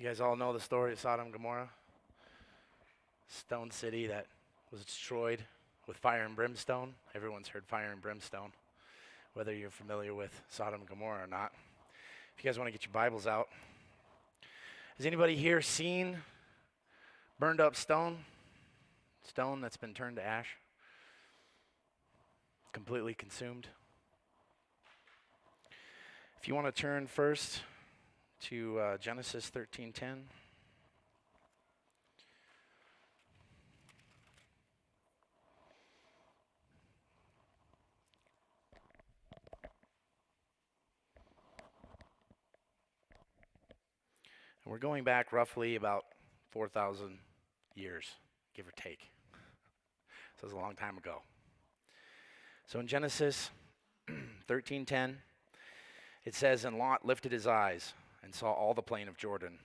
You guys all know the story of Sodom and Gomorrah? Stone city that was destroyed with fire and brimstone. Everyone's heard fire and brimstone, whether you're familiar with Sodom and Gomorrah or not. If you guys want to get your Bibles out, has anybody here seen burned up stone? Stone that's been turned to ash? Completely consumed? If you want to turn first to Genesis 13:10. And we're going back roughly about 4,000 years, give or take. So it's a long time ago. So in Genesis 13:10, it says, "And Lot lifted his eyes and saw all the plain of Jordan,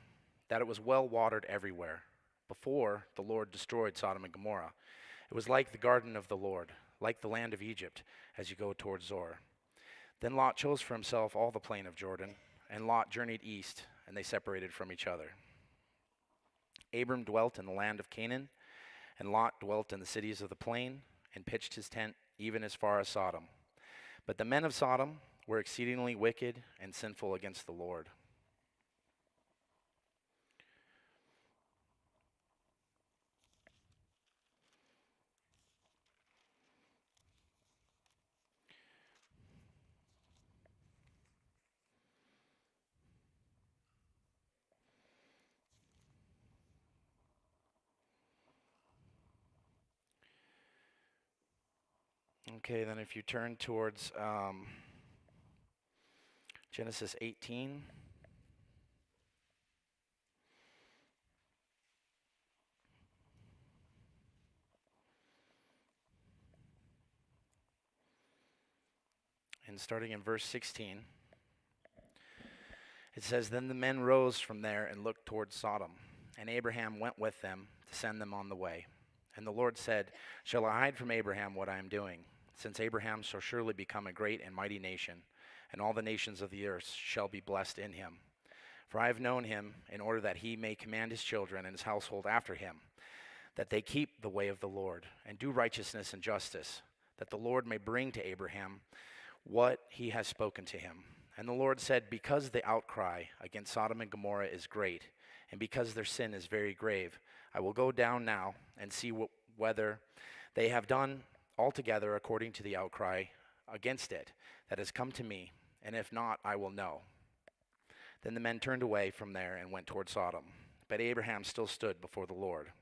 that it was well watered everywhere, before the Lord destroyed Sodom and Gomorrah. It was like the garden of the Lord, like the land of Egypt, as you go toward Zoar. Then Lot chose for himself all the plain of Jordan, and Lot journeyed east, and they separated from each other. Abram dwelt in the land of Canaan, and Lot dwelt in the cities of the plain, and pitched his tent even as far as Sodom. But the men of Sodom were exceedingly wicked and sinful against the Lord." Okay, then if you turn towards Genesis 18. And starting in verse 16, it says, "Then the men rose from there and looked toward Sodom, and Abraham went with them to send them on the way. And the Lord said, Shall I hide from Abraham what I am doing? Since Abraham shall surely become a great and mighty nation, and all the nations of the earth shall be blessed in him. For I have known him in order that he may command his children and his household after him, that they keep the way of the Lord, and do righteousness and justice, that the Lord may bring to Abraham what he has spoken to him. And the Lord said, Because the outcry against Sodom and Gomorrah is great, and because their sin is very grave, I will go down now and see whether they have done altogether according to the outcry against it that has come to me, and if not, I will know." Then the men turned away from there and went toward Sodom. But Abraham still stood before the Lord.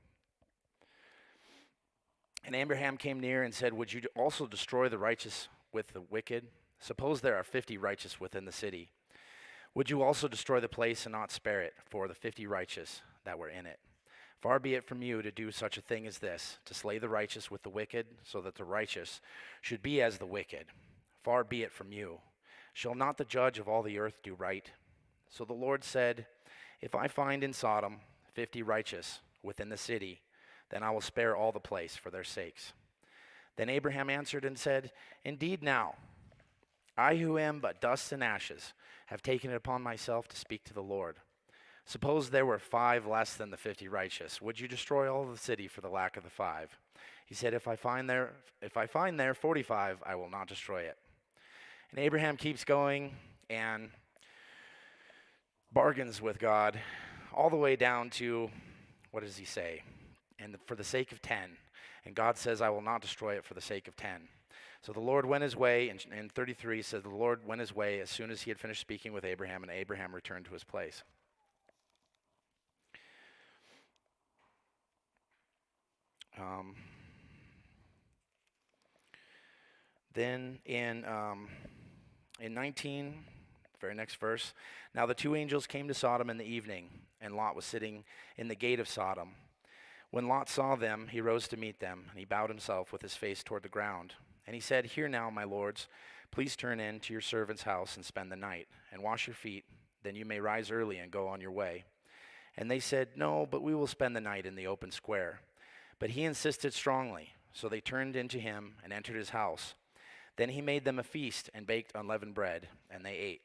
And Abraham came near and said, "Would you also destroy the righteous with the wicked? Suppose there are 50 righteous within the city. Would you also destroy the place and not spare it for the 50 righteous that were in it? Far be it from you to do such a thing as this, to slay the righteous with the wicked, so that the righteous should be as the wicked. Far be it from you. Shall not the judge of all the earth do right?" So the Lord said, "If I find in Sodom 50 righteous within the city, then I will spare all the place for their sakes." Then Abraham answered and said, "Indeed now, I who am but dust and ashes have taken it upon myself to speak to the Lord. Suppose there were 5 less than the 50 righteous. Would you destroy all the city for the lack of the 5? He said, If I find there 45, I will not destroy it." And Abraham keeps going and bargains with God all the way down to, what does he say? And for the sake of 10. And God says, "I will not destroy it for the sake of 10. So the Lord went his way, and 33 says, the Lord went his way as soon as he had finished speaking with Abraham, and Abraham returned to his place. Then in 19, very next verse, "Now the 2 angels came to Sodom in the evening, and Lot was sitting in the gate of Sodom. When Lot saw them, he rose to meet them, and he bowed himself with his face toward the ground. And he said, Hear now, my lords, please turn in to your servant's house and spend the night, and wash your feet, then you may rise early and go on your way. And they said, No, but we will spend the night in the open square. But he insisted strongly, so they turned into him and entered his house. Then he made them a feast and baked unleavened bread, and they ate.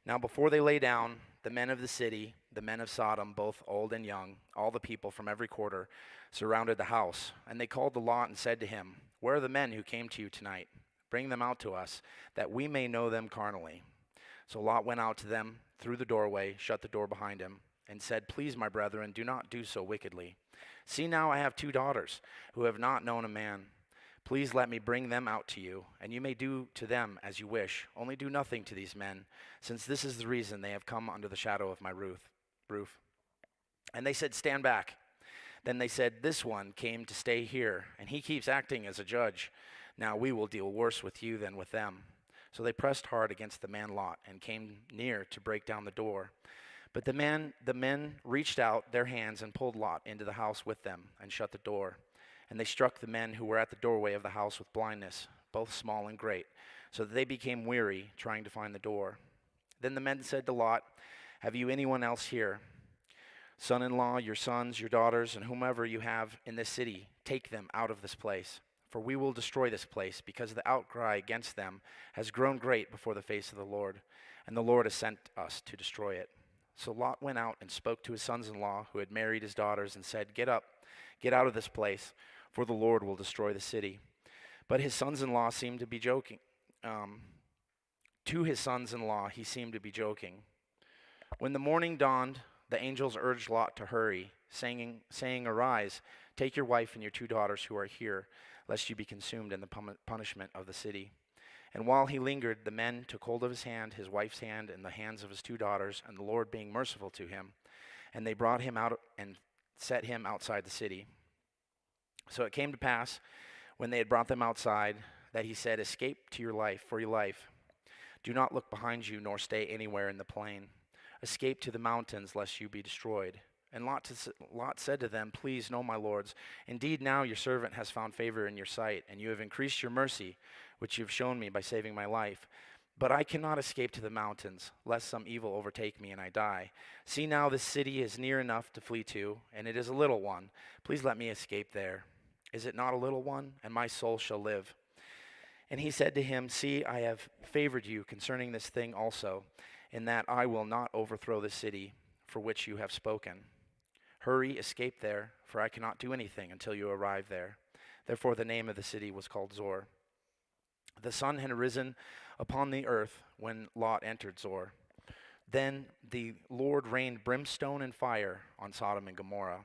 Now before they lay down, the men of the city, the men of Sodom, both old and young, all the people from every quarter, surrounded the house. And they called to Lot and said to him, Where are the men who came to you tonight? Bring them out to us, that we may know them carnally. So Lot went out to them through the doorway, shut the door behind him, and said, Please, my brethren, do not do so wickedly. See now, I have 2 daughters who have not known a man. Please let me bring them out to you, and you may do to them as you wish. Only do nothing to these men, since this is the reason they have come under the shadow of my roof. And they said, Stand back. Then they said, This one came to stay here, and he keeps acting as a judge. Now we will deal worse with you than with them. So they pressed hard against the man Lot and came near to break down the door. But the men reached out their hands and pulled Lot into the house with them and shut the door. And they struck the men who were at the doorway of the house with blindness, both small and great, so that they became weary trying to find the door. Then the men said to Lot, Have you anyone else here? Son-in-law, your sons, your daughters, and whomever you have in this city, take them out of this place. For we will destroy this place, because the outcry against them has grown great before the face of the Lord, and the Lord has sent us to destroy it. So Lot went out and spoke to his sons-in-law who had married his daughters and said, Get up, get out of this place, for the Lord will destroy the city. But his sons-in-law seemed to be joking. To his sons-in-law he seemed to be joking. When the morning dawned, the angels urged Lot to hurry, saying, Arise, take your wife and your 2 daughters who are here, lest you be consumed in the punishment of the city. And while he lingered, the men took hold of his hand, his wife's hand, and the hands of his 2 daughters, and the Lord being merciful to him. And they brought him out and set him outside the city. So it came to pass, when they had brought them outside, that he said, Escape to your life, for your life. Do not look behind you, nor stay anywhere in the plain. Escape to the mountains, lest you be destroyed. And Lot said to them, Please, no, my lords, indeed now your servant has found favor in your sight, and you have increased your mercy, which you have shown me by saving my life. But I cannot escape to the mountains, lest some evil overtake me and I die. See now, this city is near enough to flee to, and it is a little one. Please let me escape there. Is it not a little one? And my soul shall live. And he said to him, See, I have favored you concerning this thing also, in that I will not overthrow the city for which you have spoken. Hurry, escape there, for I cannot do anything until you arrive there. Therefore the name of the city was called Zor. The sun had risen upon the earth when Lot entered Zor. Then the Lord rained brimstone and fire on Sodom and Gomorrah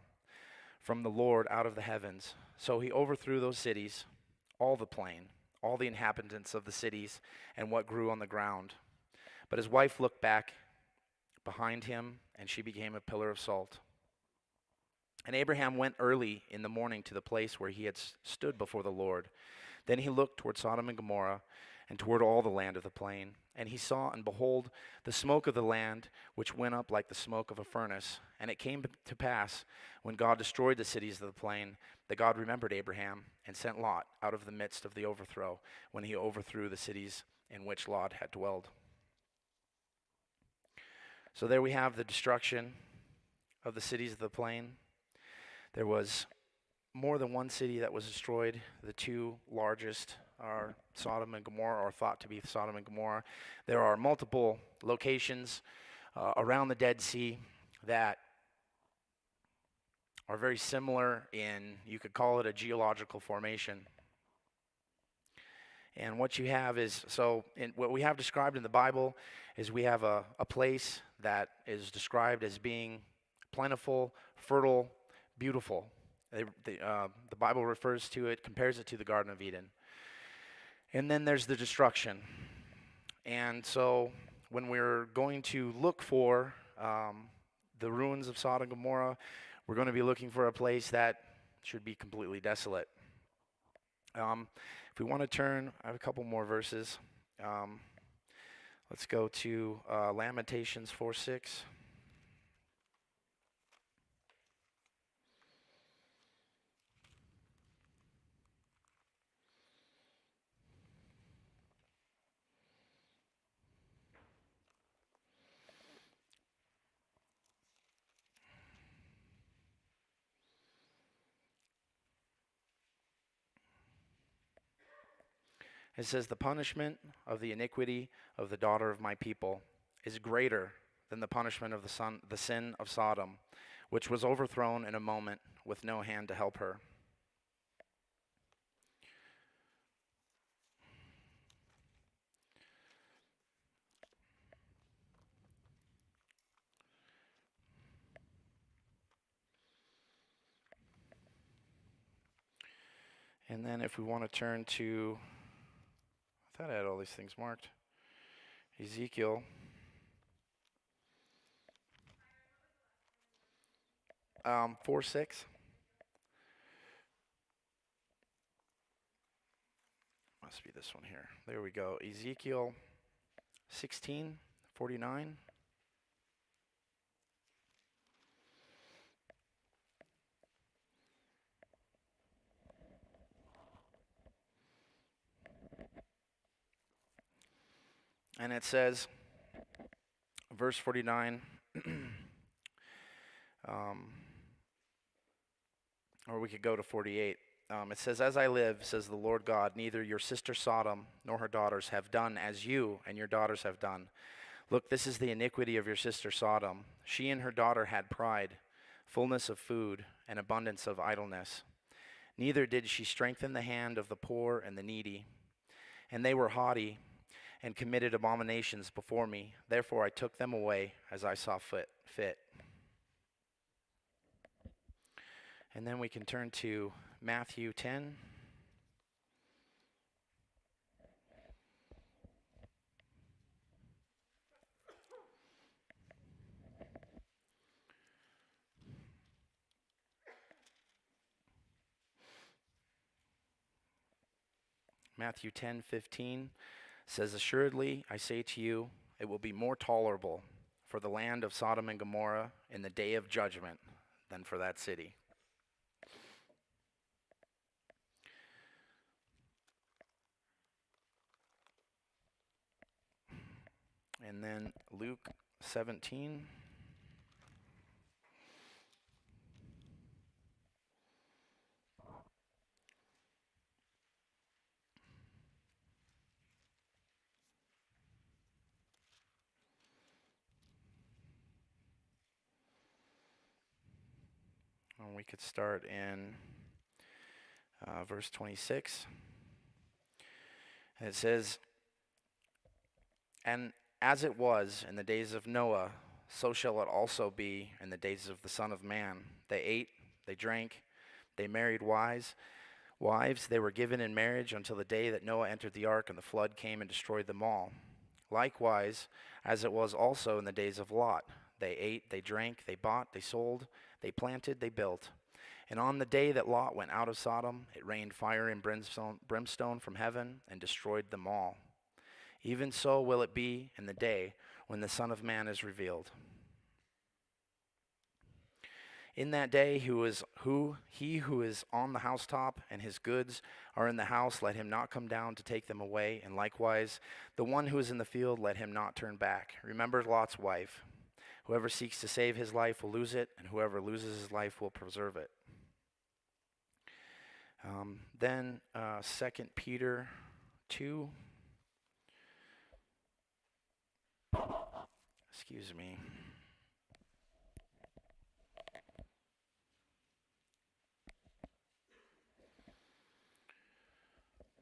from the Lord out of the heavens. So he overthrew those cities, all the plain, all the inhabitants of the cities, and what grew on the ground. But his wife looked back behind him, and she became a pillar of salt. And Abraham went early in the morning to the place where he had stood before the Lord. Then he looked toward Sodom and Gomorrah, and toward all the land of the plain. And he saw, and behold, the smoke of the land, which went up like the smoke of a furnace. And it came to pass, when God destroyed the cities of the plain, that God remembered Abraham, and sent Lot out of the midst of the overthrow, when he overthrew the cities in which Lot had dwelled. So there we have the destruction of the cities of the plain. There was more than one city that was destroyed. The 2 largest are Sodom and Gomorrah, or thought to be Sodom and Gomorrah. There are multiple locations around the Dead Sea that are very similar in, you could call it a geological formation. And what you have is, what we have described in the Bible is we have a place that is described as being plentiful, fertile, beautiful. The Bible refers to it, compares it to the Garden of Eden. And then there's the destruction. And so when we're going to look for the ruins of Sodom and Gomorrah, we're going to be looking for a place that should be completely desolate. If we want to turn, I have a couple more verses. Let's go to Lamentations 4:6. It says, The punishment of the iniquity of the daughter of my people is greater than the punishment of the sin of Sodom, which was overthrown in a moment with no hand to help her. And then if we want to turn to, I thought I had all these things marked. Ezekiel. 4:6. Must be this one here. There we go. Ezekiel 16:49. And it says, verse 49, or we could go to 48. It says, "As I live, says the Lord God, neither your sister Sodom nor her daughters have done as you and your daughters have done. Look, this is the iniquity of your sister Sodom. She and her daughter had pride, fullness of food, and abundance of idleness. Neither did she strengthen the hand of the poor and the needy. And they were haughty and committed abominations before me. Therefore I took them away as I saw fit." And then we can turn to Matthew 10. Matthew 10:15 says, "Assuredly, I say to you, it will be more tolerable for the land of Sodom and Gomorrah in the day of judgment than for that city." And then Luke 17. And we could start in verse 26. And it says, "And as it was in the days of Noah, so shall it also be in the days of the Son of Man. They ate, they drank, they married wives. They were given in marriage until the day that Noah entered the ark, and the flood came and destroyed them all. Likewise, as it was also in the days of Lot, they ate, they drank, they bought, they sold, they planted, they built. And on the day that Lot went out of Sodom, it rained fire and brimstone from heaven and destroyed them all. Even so will it be in the day when the Son of Man is revealed. In that day, he who is on the housetop and his goods are in the house, let him not come down to take them away. And likewise, the one who is in the field, let him not turn back. Remember Lot's wife. Whoever seeks to save his life will lose it, and whoever loses his life will preserve it." Then 2 Peter 2. Excuse me.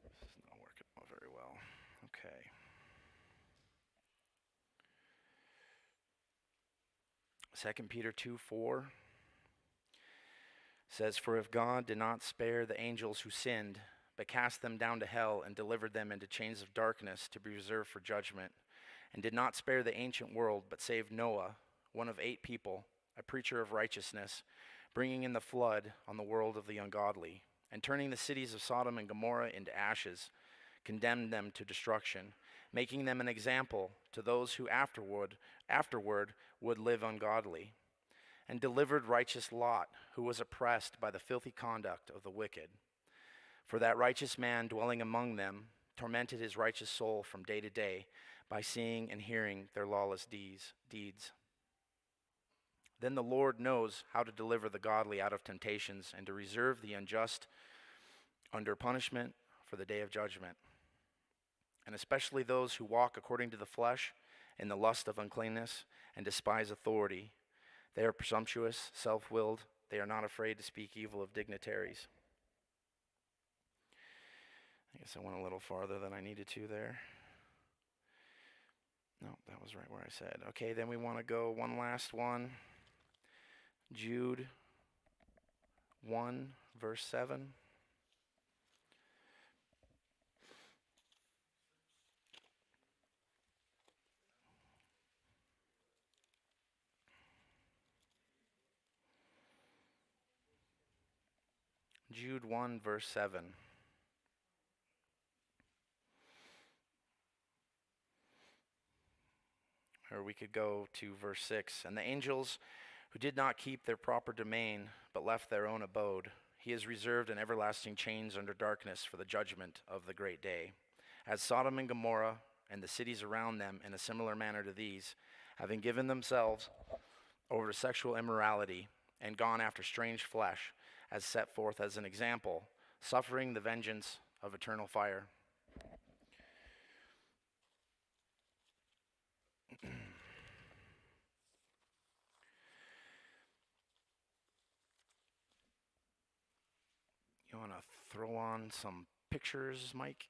This is not working out very well. Okay. 2 Peter 2:4 says, "For if God did not spare the angels who sinned, but cast them down to hell and delivered them into chains of darkness to be reserved for judgment, and did not spare the ancient world, but saved Noah, one of 8 people, a preacher of righteousness, bringing in the flood on the world of the ungodly, and turning the cities of Sodom and Gomorrah into ashes, condemned them to destruction, making them an example to those who afterward would live ungodly, and delivered righteous Lot, who was oppressed by the filthy conduct of the wicked. For that righteous man dwelling among them tormented his righteous soul from day to day by seeing and hearing their lawless deeds. Then the Lord knows how to deliver the godly out of temptations and to reserve the unjust under punishment for the day of judgment, and especially those who walk according to the flesh in the lust of uncleanness, and despise authority. They are presumptuous, self-willed. They are not afraid to speak evil of dignitaries. I guess I went a little farther than I needed to there. No, that was right where I said. Okay, then we want to go one last one. Jude 1, verse 7. Jude 1, verse 7. Or we could go to verse 6. And the angels who did not keep their proper domain, but left their own abode, he has reserved in everlasting chains under darkness for the judgment of the great day. As Sodom and Gomorrah and the cities around them in a similar manner to these, having given themselves over to sexual immorality and gone after strange flesh, as set forth as an example, suffering the vengeance of eternal fire. You want to throw on some pictures, Mike?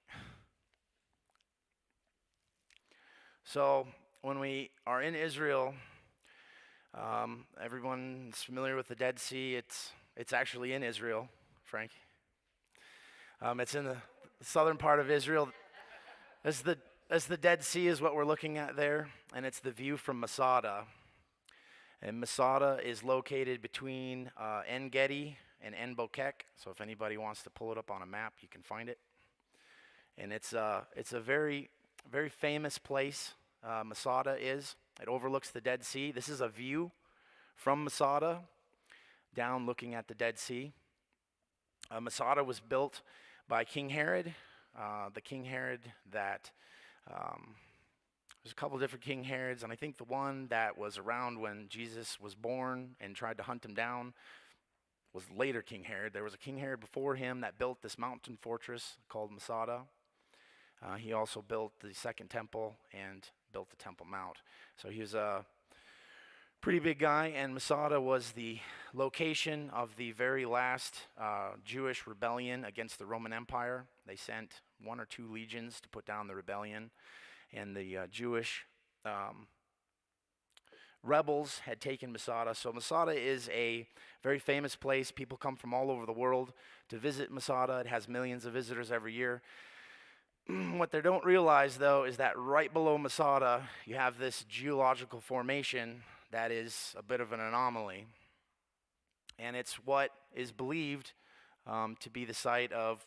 So when we are in Israel, everyone's familiar with the Dead Sea. It's actually in Israel, Frank. It's in the southern part of Israel. As the Dead Sea is what we're looking at there, and it's the view from Masada. And Masada is located between En Gedi and En Bokek. So if anybody wants to pull it up on a map, you can find it. And it's a very, very famous place. Masada is. It overlooks the Dead Sea. This is a view from Masada down looking at the Dead Sea. Masada was built by King Herod. The King Herod that, there's a couple different King Herods, and I think the one that was around when Jesus was born and tried to hunt him down was later King Herod. There was a King Herod before him that built this mountain fortress called Masada. He also built the second temple and built the Temple Mount. So he was a pretty big guy, and Masada was the location of the very last Jewish rebellion against the Roman Empire. They sent 1 or 2 legions to put down the rebellion, and the Jewish rebels had taken Masada. So Masada is a very famous place. People come from all over the world to visit Masada. It has millions of visitors every year. What they don't realize, though, is that right below Masada, you have this geological formation that is a bit of an anomaly. And it's what is believed to be the site of,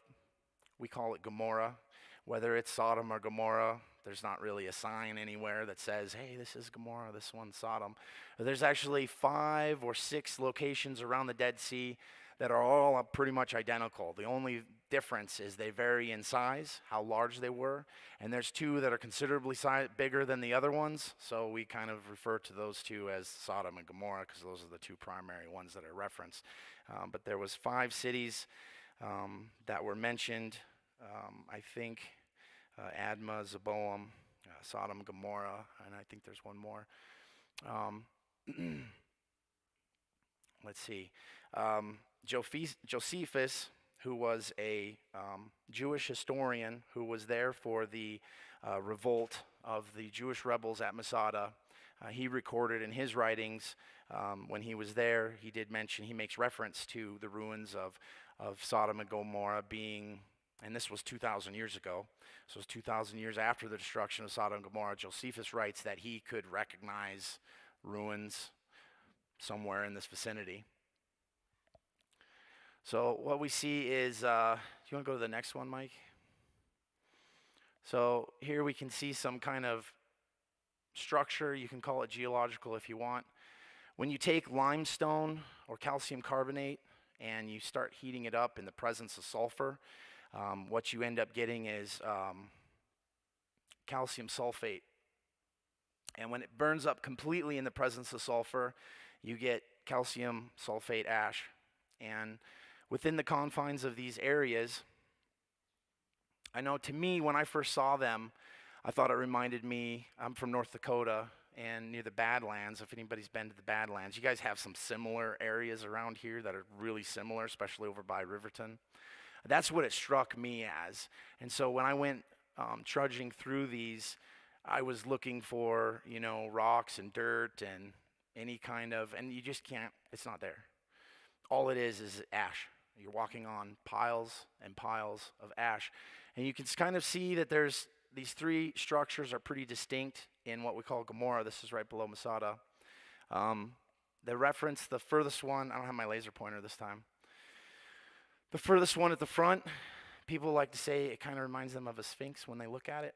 we call it Gomorrah. Whether it's Sodom or Gomorrah, there's not really a sign anywhere that says, hey, this is Gomorrah, this one's Sodom. There's actually 5 or 6 locations around the Dead Sea that are all pretty much identical. The only difference is they vary in size, how large they were, and there's 2 that are considerably bigger than the other ones, so we kind of refer to those 2 as Sodom and Gomorrah because those are the 2 primary ones that are referenced. But there was 5 cities that were mentioned, I think Admah, Zeboam, Sodom, Gomorrah, and I think there's one more. Let's see. Josephus, who was a Jewish historian who was there for the revolt of the Jewish rebels at Masada, he recorded in his writings when he was there, he makes reference to the ruins of Sodom and Gomorrah being, and this was 2,000 years ago, so it was 2,000 years after the destruction of Sodom and Gomorrah. Josephus writes that he could recognize ruins somewhere in this vicinity. So what we see is, do you want to go to the next one, Mike? So here we can see some kind of structure. You can call it geological if you want. When you take limestone or calcium carbonate and you start heating it up in the presence of sulfur, what you end up getting is calcium sulfate. And when it burns up completely in the presence of sulfur, you get calcium sulfate ash. And within the confines of these areas, I know to me, when I first saw them, I thought it reminded me, I'm from North Dakota and near the Badlands. If anybody's been to the Badlands, you guys have some similar areas around here that are really similar, especially over by Riverton. That's what it struck me as. And so when I went trudging through these, I was looking for, rocks and dirt and any kind of, and you just can't, it's not there. All it is ash. You're walking on piles and piles of ash. And you can kind of see that there's these three structures are pretty distinct in what we call Gomorrah. This is right below Masada. The furthest one, I don't have my laser pointer this time. The furthest one at the front, people like to say it kind of reminds them of a sphinx when they look at it.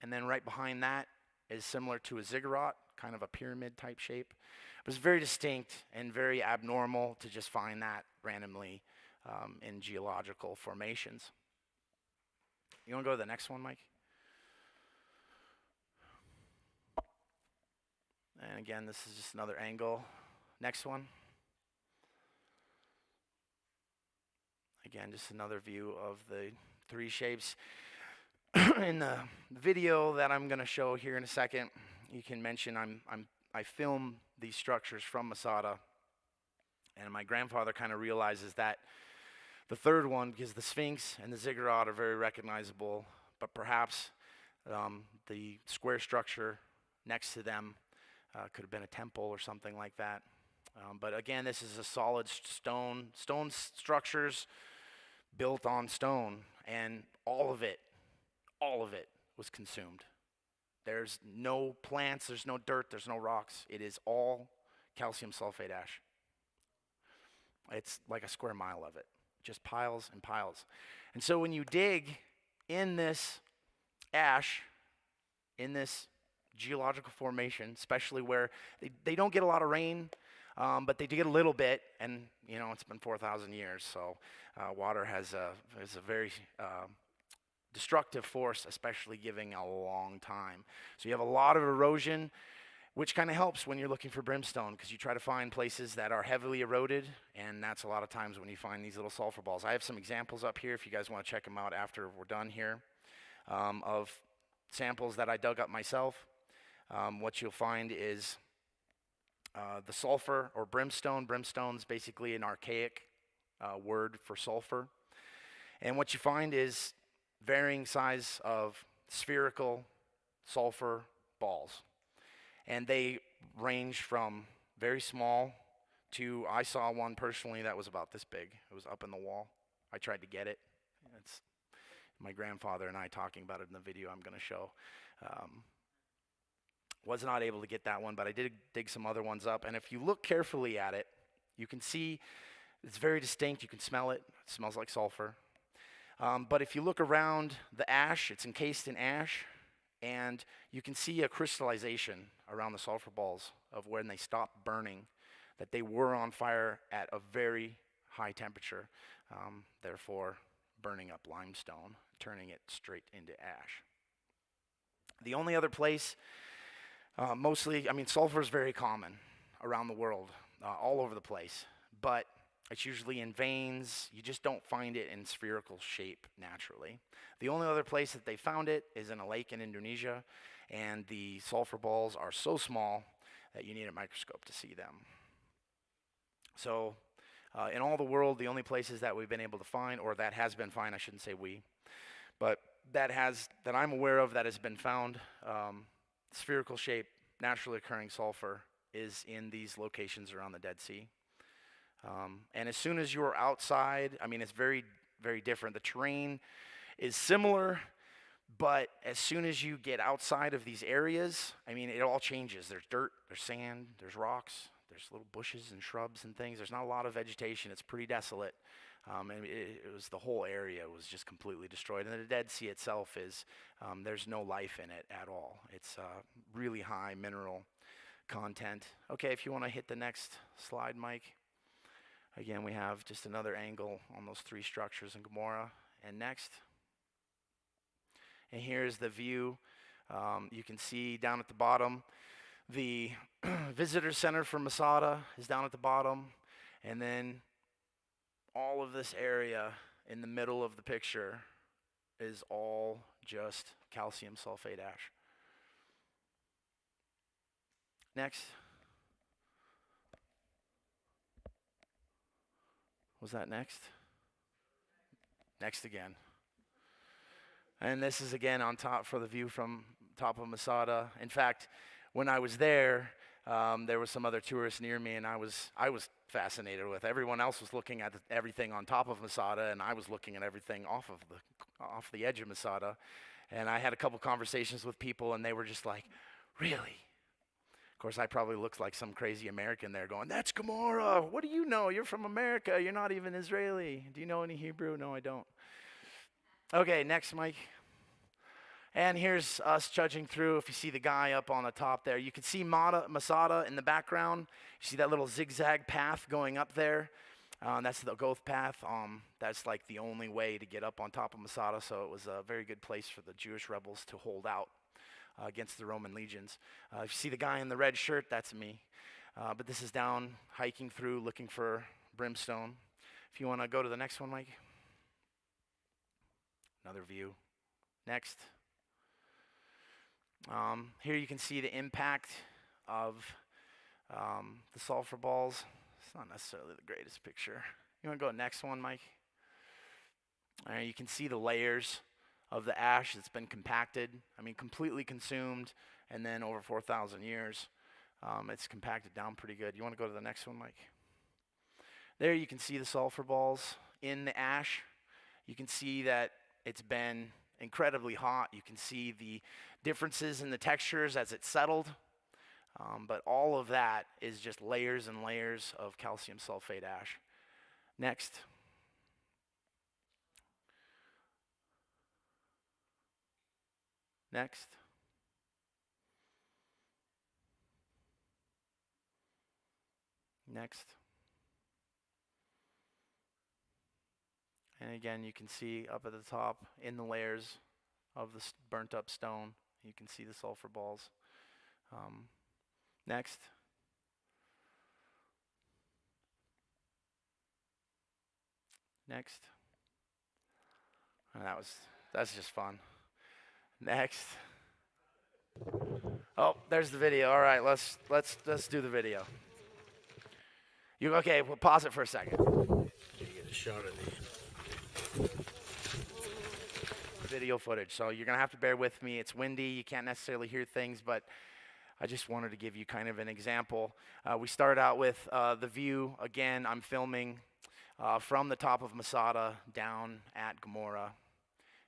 And then right behind that is similar to a ziggurat, kind of a pyramid type shape. But it's very distinct and very abnormal to just find that randomly in geological formations. You want to go to the next one, Mike? And again, this is just another angle. Next one. Again, just another view of the three shapes. In the video that I'm going to show here in a second, you can mention I film these structures from Masada, and my grandfather kind of realizes that the third one, because the Sphinx and the ziggurat are very recognizable, but perhaps the square structure next to them could have been a temple or something like that. But again, this is a solid stone structures built on stone, and all of it was consumed. There's no plants, there's no dirt, there's no rocks. It is all calcium sulfate ash. It's like a square mile of it, just piles and piles. And so when you dig in this ash, in this geological formation, especially where they don't get a lot of rain, but they do get a little bit, and it's been 4,000 years, so water is a very destructive force, especially giving a long time. So you have a lot of erosion, which kind of helps when you're looking for brimstone, because you try to find places that are heavily eroded, and that's a lot of times when you find these little sulfur balls. I have some examples up here if you guys want to check them out after we're done here, of samples that I dug up myself. What you'll find is the sulfur or brimstone. Brimstone's basically an archaic word for sulfur. And what you find is varying size of spherical sulfur balls. And they range from very small to, I saw one personally that was about this big. It was up in the wall. I tried to get it. It's my grandfather and I talking about it in the video I'm going to show. Was not able to get that one, but I did dig some other ones up. And if you look carefully at it, you can see it's very distinct. You can smell it. It smells like sulfur. But if you look around the ash, it's encased in ash, and you can see a crystallization around the sulfur balls of when they stopped burning, that they were on fire at a very high temperature, therefore burning up limestone, turning it straight into ash. The only other place, sulfur is very common around the world, all over the place, but it's usually in veins. You just don't find it in spherical shape naturally. The only other place that they found it is in a lake in Indonesia, and the sulfur balls are so small that you need a microscope to see them. So in all the world, the only places that we've been able to find, or that has been found, I shouldn't say we, but that I'm aware of that has been found, spherical shape, naturally occurring sulfur is in these locations around the Dead Sea. And as soon as you're outside, it's very, very different. The terrain is similar, but as soon as you get outside of these areas, it all changes. There's dirt, there's sand, there's rocks, there's little bushes and shrubs and things. There's not a lot of vegetation. It's pretty desolate. And it was the whole area was just completely destroyed. And the Dead Sea itself is, there's no life in it at all. It's really high mineral content. Okay, if you want to hit the next slide, Mike. Again, we have just another angle on those three structures in Gomorrah. And next. And here's the view. You can see down at the bottom, the visitor center for Masada is down at the bottom. And then all of this area in the middle of the picture is all just calcium sulfate ash. Next. Was that next? Next again. And this is again on top for the view from top of Masada. In fact, when I was there were some other tourists near me, and I was fascinated with. Everyone else was looking at everything on top of Masada, and I was looking at everything off the edge of Masada. And I had a couple conversations with people, and they were just like, "Really?" Of course, I probably looked like some crazy American there going, "That's Gomorrah. What do you know? You're from America. You're not even Israeli. Do you know any Hebrew?" No, I don't. Okay, next, Mike. And here's us judging through. If you see the guy up on the top there, you can see Masada in the background. You see that little zigzag path going up there. That's the Goth path. That's like the only way to get up on top of Masada, so it was a very good place for the Jewish rebels to hold out against the Roman legions. If you see the guy in the red shirt, that's me. But this is down, hiking through, looking for brimstone. If you want to go to the next one, Mike. Another view. Next. Here you can see the impact of the sulfur balls. It's not necessarily the greatest picture. You want to go next one, Mike? You can see the layers of the ash that's been compacted. I mean, completely consumed, and then over 4,000 years, it's compacted down pretty good. You want to go to the next one, Mike? There you can see the sulfur balls in the ash. You can see that it's been incredibly hot. You can see the differences in the textures as it settled. But all of that is just layers and layers of calcium sulfate ash. Next. Next. Next. And again, you can see up at the top in the layers of the burnt up stone, you can see the sulfur balls. Next. Next. Oh, that's just fun. Next. Oh, there's the video. All right, let's do the video. Okay? We'll pause it for a second. You get a shot of the video footage. So you're gonna have to bear with me. It's windy. You can't necessarily hear things, but I just wanted to give you kind of an example. We start out with the view. Again, I'm filming from the top of Masada down at Gomorrah,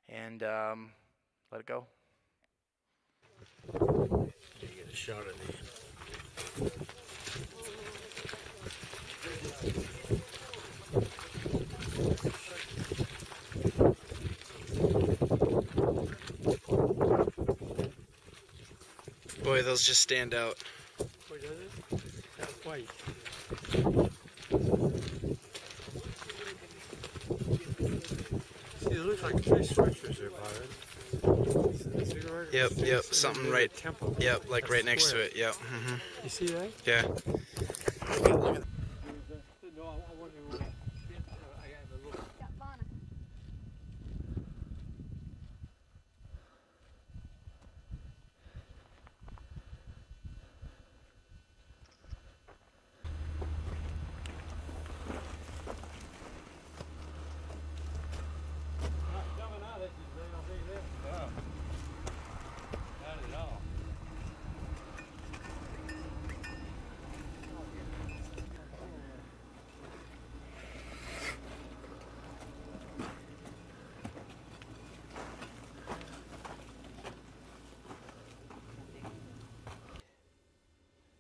and let it go. You get a shot of the Boy, those just stand out. Boy, does it? That's white. See, it looks like 3 structures there, Byron. Yep, something right. Temple. Yep, like That's right next to square. it. Yep. You see that? Yeah.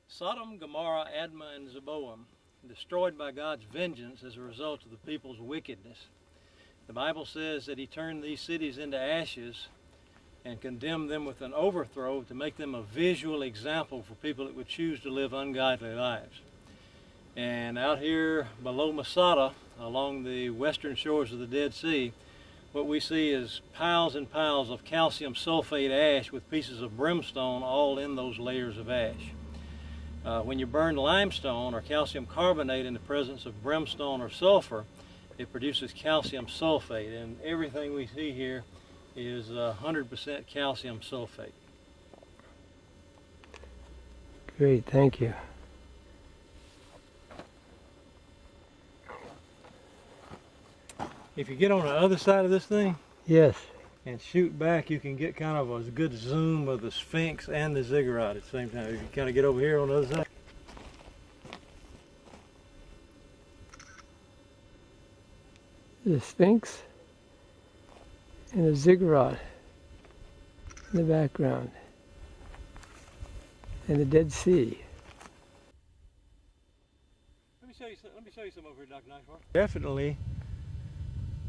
Sodom, Gomorrah, Admah, and Zeboam, destroyed by God's vengeance as a result of the people's wickedness. The Bible says that he turned these cities into ashes and condemned them with an overthrow to make them a visual example for people that would choose to live ungodly lives. And out here below Masada, along the western shores of the Dead Sea, what we see is piles and piles of calcium sulfate ash with pieces of brimstone all in those layers of ash. When you burn limestone or calcium carbonate in the presence of brimstone or sulfur, it produces calcium sulfate, and everything we see here is 100% calcium sulfate. Great, thank you. If you get on the other side of this thing Yes. and shoot back, you can get kind of a good zoom of the Sphinx and the ziggurat at the same time. If you kind of get over here on the other side. The Sphinx and the ziggurat in the background. And the Dead Sea. Let me show you some over here, Dr. Nicewar. Definitely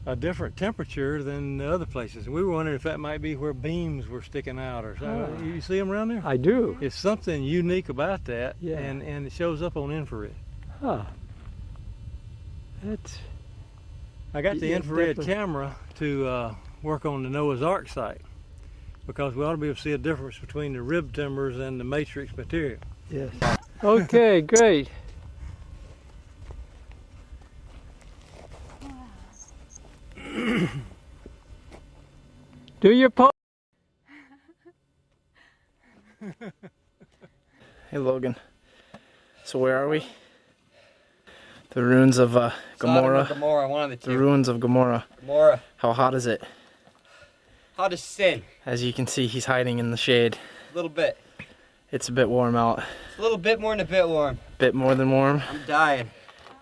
a different temperature than the other places. We were wondering if that might be where beams were sticking out or something. Oh. You see them around there? I do. It's something unique about that, Yeah. and it shows up on infrared. Huh. That's I got the Yeah, infrared definitely. camera to work on the Noah's Ark site because we ought to be able to see a difference between the rib timbers and the matrix material. yes. Okay, great. Do your pose. Hey Logan. So where are we? The ruins of Gomorrah. Gomorrah, one of the The two. ruins of Gomorrah. Gomorrah. How hot is it? How to sin? As you can see, he's hiding in the shade. A little bit. It's a bit warm out. It's a little bit more than a bit warm. Bit more than warm. I'm dying.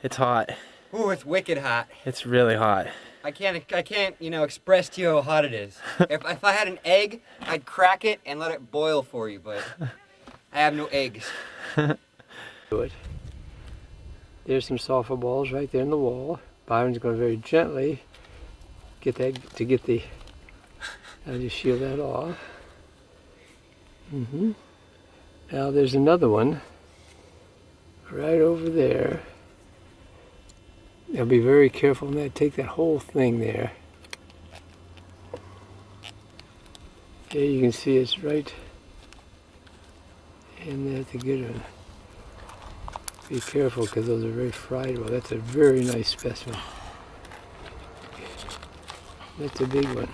It's hot. Ooh, it's wicked hot. It's really hot. I can't, express to you how hot it is. if I had an egg, I'd crack it and let it boil for you, but I have no eggs. Do it. There's some sulfur balls right there in the wall. Byron's going to very gently get the. I'll just shield that off. Now there's another one right over there. Now be very careful when they take that whole thing there. There you can see it's right in there. That's a good one. Be careful because those are very friable. That's a very nice specimen. That's a big one.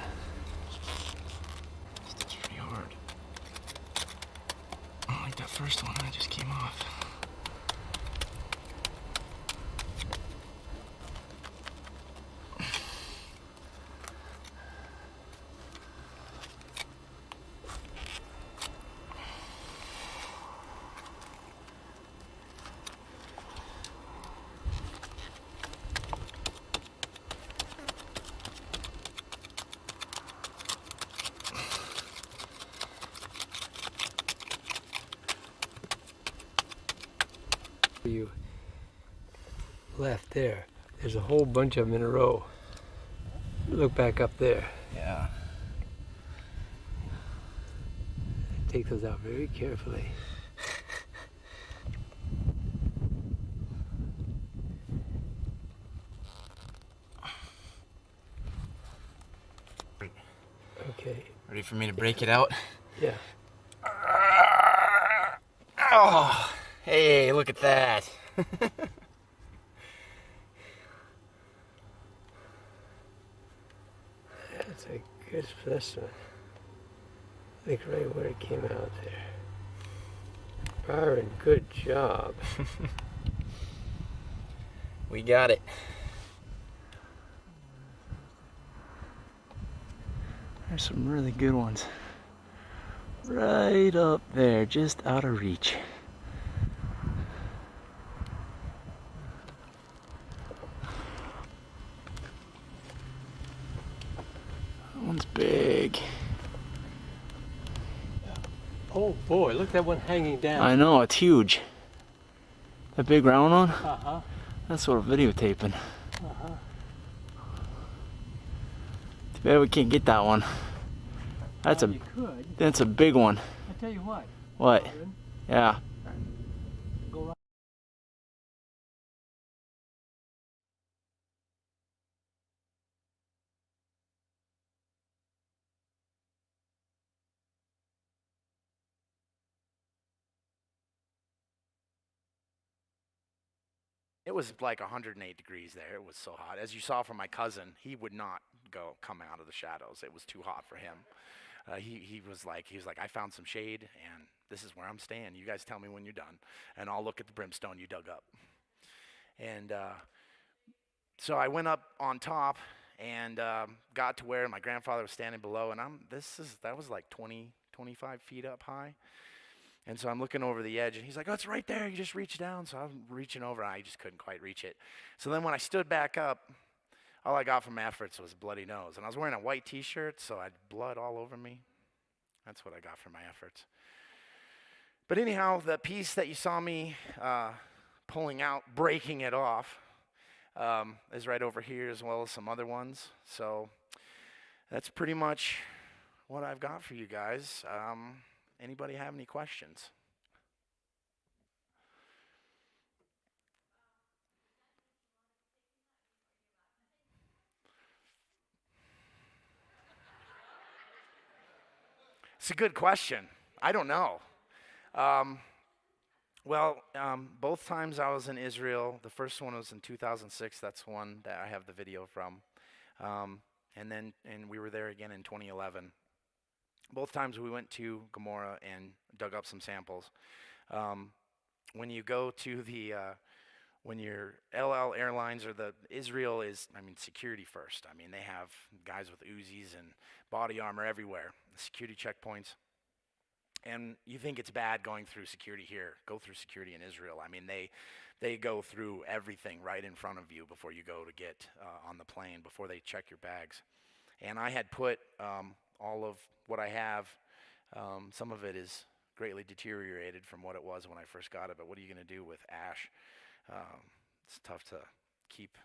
It's pretty hard. I don't like that first one that just came off. You left there. There's a whole bunch of them in a row. Look back up there. Yeah. Take those out very carefully. Okay. Ready for me to break it out? Yeah. Oh, hey, look at that. That's a good specimen. Look right where it came out there. Byron, good job. We got it. There's some really good ones. Right up there, just out of reach. That one's big. Oh boy, look at that one hanging down. I know, it's huge. That big round one? Uh-huh. That's what we're videotaping. Uh-huh. Too bad we can't get that one. That's You could. a big one. I tell you what. What? Byron, Yeah. go right. It was like 108 degrees there. It was so hot. As you saw from my cousin, he would not go come out of the shadows. It was too hot for him. He was like, I found some shade, and this is where I'm staying. You guys tell me when you're done, and I'll look at the brimstone you dug up. And so I went up on top and got to where my grandfather was standing below, and that was like 20, 25 feet up high. And so I'm looking over the edge, and he's like, oh, it's right there. You just reach down. So I'm reaching over, and I just couldn't quite reach it. So then when I stood back up, all I got from my efforts was a bloody nose. And I was wearing a white T-shirt, so I had blood all over me. That's what I got from my efforts. But anyhow, the piece that you saw me pulling out, breaking it off, is right over here, as well as some other ones. So that's pretty much what I've got for you guys. Anybody have any questions? It's a good question. I don't know. Both times I was in Israel. The first one was in 2006. That's one that I have the video from. And we were there again in 2011. Both times we went to Gomorrah and dug up some samples. When you go to when your LL Airlines or Israel is, security first. They have guys with Uzis and body armor everywhere, security checkpoints. And you think it's bad going through security here. Go through security in Israel. They go through everything right in front of you before you go to get on the plane, before they check your bags. And I had put all of what I have, some of it is greatly deteriorated from what it was when I first got it, but what are you going to do with ash? It's tough to keep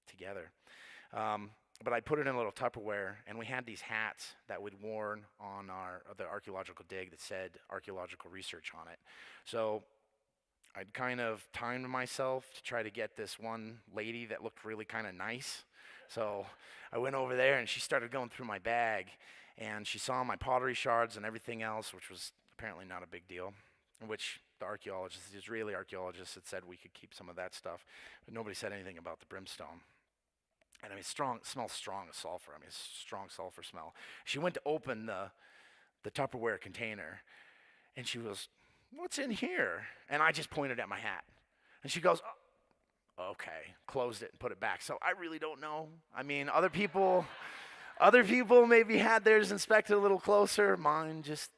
together. But I put it in a little Tupperware, and we had these hats that we'd worn on the archaeological dig that said archaeological research on it. So I'd kind of timed myself to try to get this one lady that looked really kind of nice. So I went over there, and she started going through my bag, and she saw my pottery shards and everything else, which was apparently not a big deal, which the Israeli archaeologists had said we could keep some of that stuff, but nobody said anything about the brimstone. And it smells strong as sulfur. It's a strong sulfur smell. She went to open the Tupperware container, and she goes, what's in here? And I just pointed at my hat. And she goes, oh, okay, closed it and put it back. So I really don't know. Other people maybe had theirs inspected a little closer. Mine just,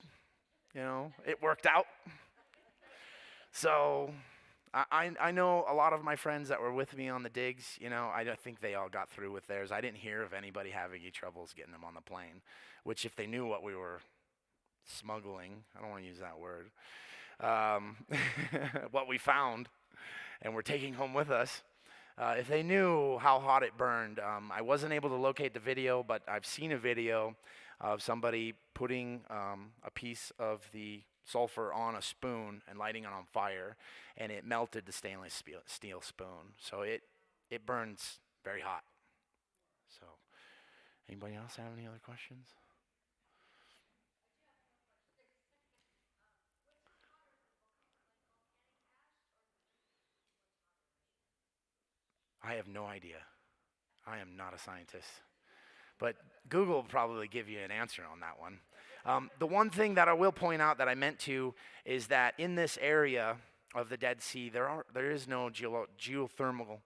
it worked out. So I know a lot of my friends that were with me on the digs, I don't think they all got through with theirs. I didn't hear of anybody having any troubles getting them on the plane, which if they knew what we were smuggling, I don't want to use that word, what we found and we're taking home with us, if they knew how hot it burned. I wasn't able to locate the video, but I've seen a video of somebody putting a piece of the sulfur on a spoon and lighting it on fire, and it melted the stainless steel spoon. So it burns very hot. So anybody else have any other questions? I have no idea. I am not a scientist. But Google will probably give you an answer on that one. The one thing that I will point out that I meant to is that in this area of the Dead Sea, there is no geothermal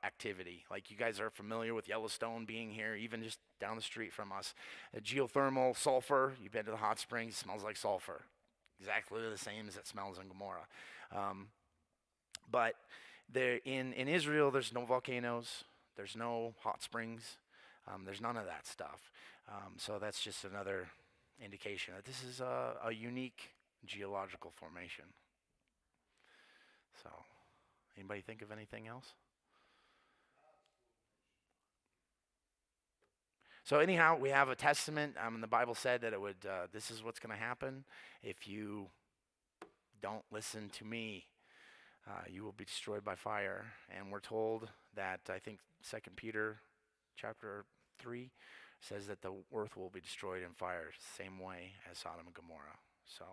activity. Like you guys are familiar with Yellowstone being here, even just down the street from us. Geothermal sulfur, you've been to the hot springs, it smells like sulfur. Exactly the same as it smells in Gomorrah. But in Israel, there's no volcanoes, there's no hot springs. There's none of that stuff. So that's just another indication that this is a unique geological formation. So, anybody think of anything else? So anyhow, we have a testament. The Bible said that this is what's going to happen if you don't listen to me. You will be destroyed by fire. And we're told that, I think 2 Peter chapter 3 says that the earth will be destroyed in fire, same way as Sodom and Gomorrah. So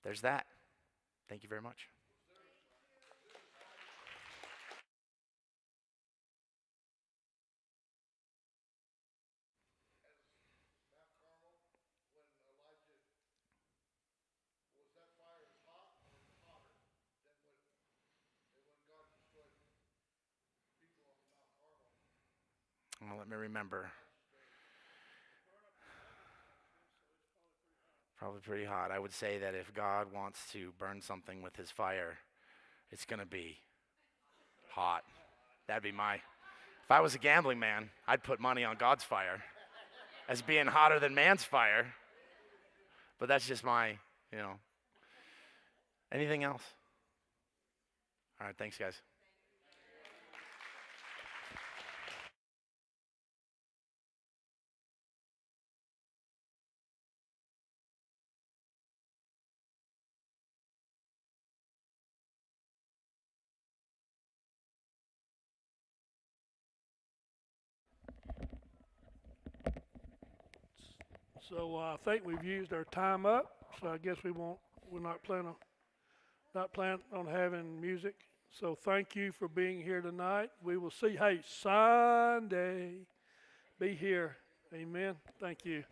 there's that. Thank you very much. let me remember. Probably pretty hot. I would say that if God wants to burn something with his fire, it's going to be hot. That'd be my... If I was a gambling man, I'd put money on God's fire as being hotter than man's fire. But that's just my, Anything else? All right, thanks, guys. So I think we've used our time up. So I guess we're not planning on having music. So thank you for being here tonight. We will see. Hey, Sunday, be here. Amen. Thank you.